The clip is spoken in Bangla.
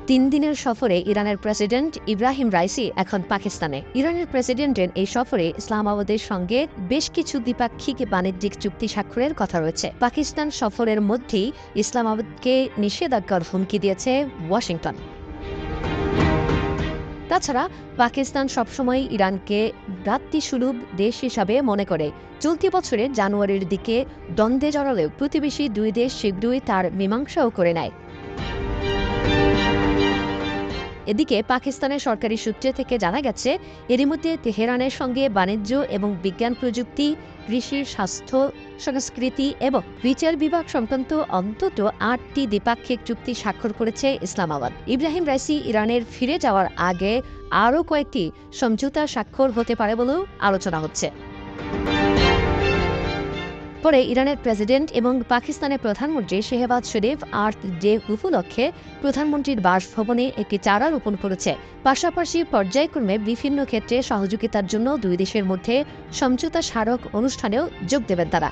3 দিনের সফরে ইরানের প্রেসিডেন্ট ইব্রাহিম রাইসি এখন পাকিস্তানে। ইরানের প্রেসিডেন্টের এই সফরে ইসলামাবাদের সঙ্গে বেশ কিছু দ্বিপাক্ষিক বাণিজ্যিক চুক্তি স্বাক্ষরের কথা রয়েছে। পাকিস্তান সফরের মধ্যেই ইসলামাবাদকে নিষেধাজ্ঞার হুমকি দিয়েছে ওয়াশিংটন। তাছাড়া পাকিস্তান সবসময় ইরানকে ভ্রাতৃসুলভ দেশ হিসাবে মনে করে। চলতি বছরের জানুয়ারির দিকে দ্বন্দ্বে জড়ালেও প্রতিবেশী দুই দেশ শীঘ্রই তার মীমাংসাও করে নেয়। এদিকে পাকিস্তানের সরকারি সূত্রে থেকে জানা গেছে, এরই মধ্যে তেহরানের সঙ্গে বাণিজ্য এবং বিজ্ঞান প্রযুক্তি, কৃষি, স্বাস্থ্য, সংস্কৃতি এবং বিচার বিভাগ সংক্রান্ত অন্তত 8টি দ্বিপাক্ষিক চুক্তি স্বাক্ষর করেছে ইসলামাবাদ। ইব্রাহিম রাইসি ইরানের ফিরে যাওয়ার আগে আরও কয়েকটি সমঝোতা স্বাক্ষর হতে পারে বলেও আলোচনা হচ্ছে। পরে ইরানের প্রেসিডেন্ট এবং পাকিস্তানের প্রধানমন্ত্রী শেহবাজ শরীফ আর্থ ডে উপলক্ষে প্রধানমন্ত্রীর বাসভবনে একটি চারা রোপণ করেছে। পাশাপাশি পর্যায়ক্রমে বিভিন্ন ক্ষেত্রে সহযোগিতার জন্য দুই দেশের মধ্যে সমঝোতা স্মারক অনুষ্ঠানেও যোগ দেবেন তারা।